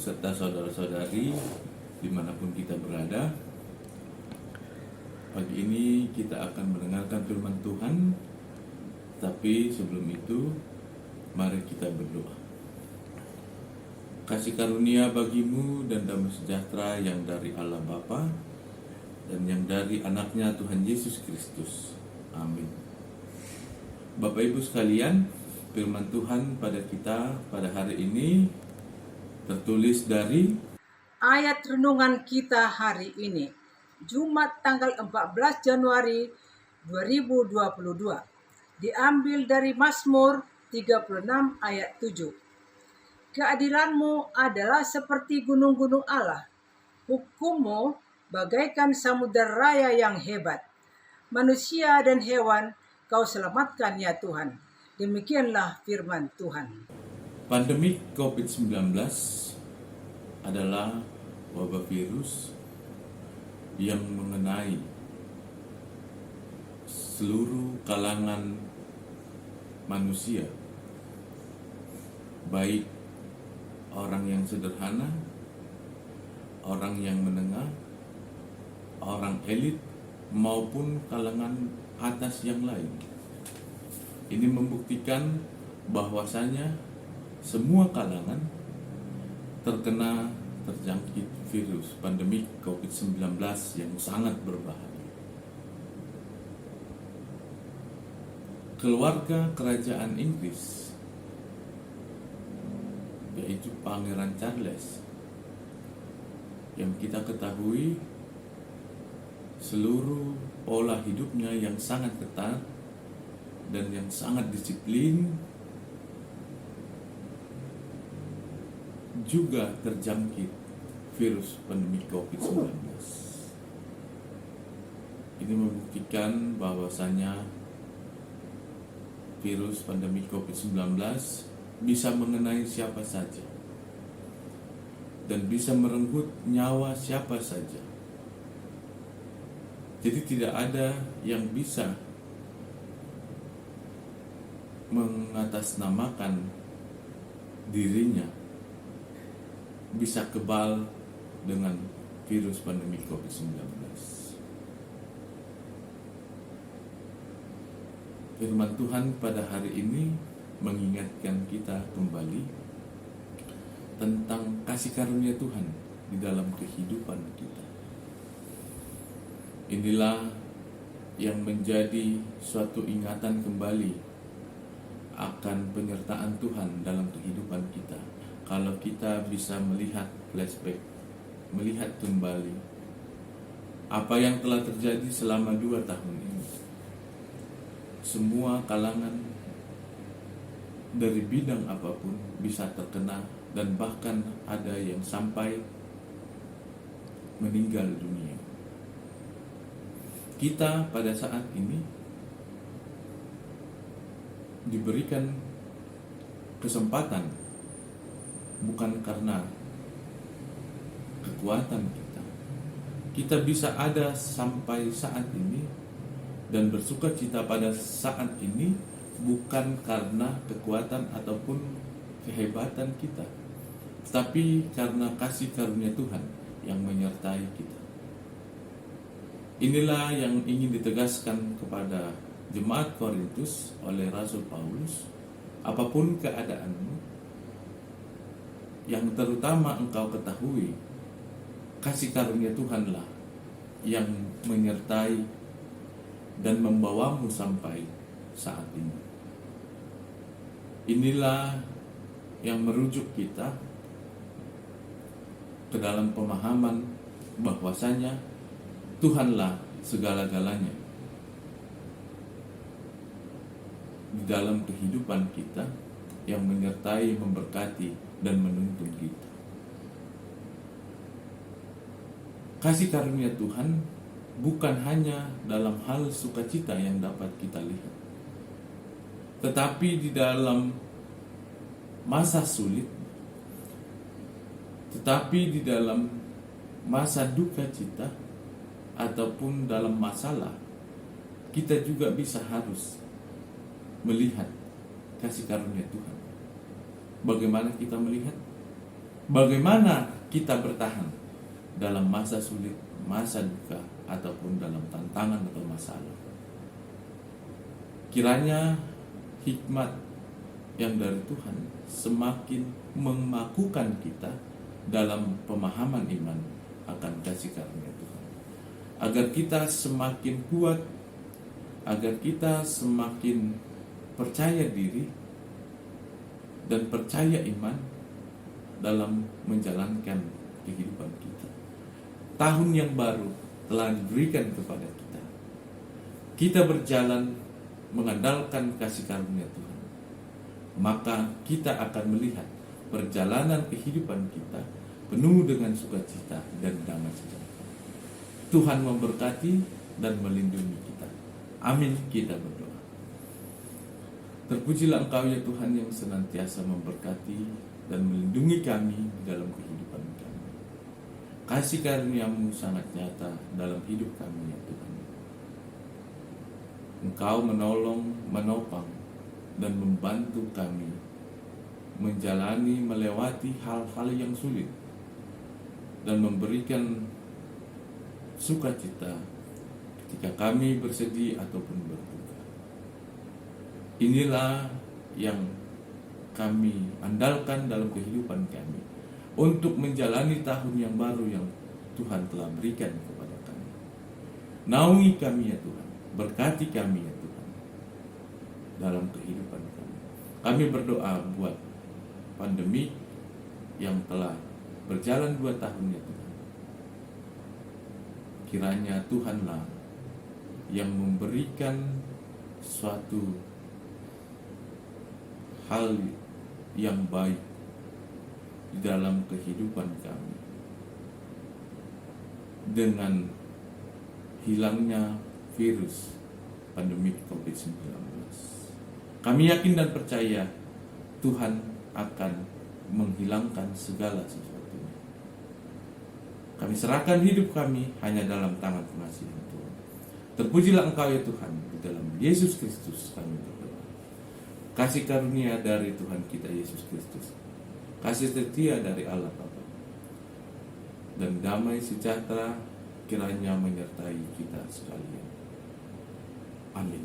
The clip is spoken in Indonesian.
beserta saudara-saudari dimanapun kita berada. Pagi ini kita akan mendengarkan firman Tuhan, tapi sebelum itu mari kita berdoa. Kasih karunia bagimu dan damai sejahtera yang dari Allah Bapa dan yang dari anaknya Tuhan Yesus Kristus. Amin. Bapak Ibu sekalian, firman Tuhan pada kita pada hari ini tertulis dari ayat renungan kita hari ini, Jumat tanggal 14 Januari 2022. Diambil dari Mazmur 36 ayat 7. Keadilanmu adalah seperti gunung-gunung Allah. Hukummu bagaikan samudera raya yang hebat. Manusia dan hewan kau selamatkan ya Tuhan. Demikianlah firman Tuhan. pandemi COVID-19 adalah wabah virus yang mengenai seluruh kalangan manusia, baik orang yang sederhana, orang yang menengah, orang elit, maupun kalangan atas yang lain. Ini membuktikan bahwasanya semua kalangan terjangkit virus pandemi COVID-19 yang sangat berbahaya. Keluarga kerajaan Inggris, yaitu Pangeran Charles, yang kita ketahui seluruh pola hidupnya yang sangat ketat dan yang sangat disiplin juga terjangkit virus pandemi COVID-19. Ini membuktikan bahwasanya virus pandemi COVID-19 bisa mengenai siapa saja dan bisa merenggut nyawa siapa saja. Jadi tidak ada yang bisa mengatasnamakan dirinya bisa kebal dengan virus pandemi COVID-19. Firman Tuhan pada hari ini mengingatkan kita kembali tentang kasih karunia Tuhan di dalam kehidupan kita. Inilah yang menjadi suatu ingatan kembali akan penyertaan Tuhan dalam kehidupan kita. Kalau kita bisa melihat flashback, melihat kembali apa yang telah terjadi selama 2 tahun ini. Semua kalangan dari bidang apapun bisa terkena dan bahkan ada yang sampai meninggal dunia. Kita pada saat ini diberikan kesempatan bukan karena kekuatan kita. Kita bisa ada sampai saat ini dan bersuka cita pada saat ini bukan karena kekuatan ataupun kehebatan kita, tapi karena kasih karunia Tuhan yang menyertai kita. Inilah yang ingin ditegaskan kepada jemaat Korintus oleh Rasul Paulus. Apapun keadaanmu, yang terutama engkau ketahui, kasih karunia Tuhanlah yang menyertai dan membawamu sampai saat ini. Inilah yang merujuk kita ke dalam pemahaman bahwasanya Tuhanlah segala-galanya di dalam kehidupan kita, yang menyertai, memberkati, dan menuntun kita. Kasih karunia Tuhan bukan hanya dalam hal sukacita yang dapat kita lihat, tetapi di dalam masa sulit, tetapi di dalam masa duka cita, ataupun dalam masalah, kita juga bisa harus melihat kasih karunia Tuhan. Bagaimana kita melihat? bagaimana kita bertahan dalam masa sulit, masa duka, ataupun dalam tantangan atau masalah. Kiranya hikmat yang dari Tuhan semakin memakukan kita dalam pemahaman iman akan kasih karunia Tuhan, agar kita semakin kuat, agar kita semakin percaya diri dan percaya iman dalam menjalankan kehidupan kita. Tahun yang baru telah diberikan kepada kita. Kita berjalan mengandalkan kasih karunia Tuhan, maka kita akan melihat perjalanan kehidupan kita penuh dengan sukacita dan damai sejahtera. Tuhan memberkati dan melindungi kita. Amin, kita berdoa. Terpujilah Engkau ya Tuhan yang senantiasa memberkati dan melindungi kami di dalam kehidupan kami. Kasih karunia-Mu sangat nyata dalam hidup kami ya Tuhan. Engkau menolong, menopang, dan membantu kami menjalani, melewati hal-hal yang sulit dan memberikan sukacita ketika kami bersedih ataupun berduka. Inilah yang kami andalkan dalam kehidupan kami untuk menjalani tahun yang baru yang Tuhan telah berikan kepada kami. Naungi kami ya Tuhan, berkati kami ya Tuhan dalam kehidupan kami. Kami berdoa buat pandemi yang telah berjalan 2 tahun ya Tuhan. Kiranya Tuhanlah yang memberikan suatu hal yang baik di dalam kehidupan kami. Dengan hilangnya virus pandemi COVID-19, kami yakin dan percaya Tuhan akan menghilangkan segala sesuatunya. Kami serahkan hidup kami hanya dalam tangan pengasihan Tuhan. Terpujilah Engkau ya Tuhan, di dalam Yesus Kristus kami berdoa. Kasih karunia dari Tuhan kita Yesus Kristus, kasih setia dari Allah Bapa, dan damai sejahtera kiranya menyertai kita sekalian. Amin.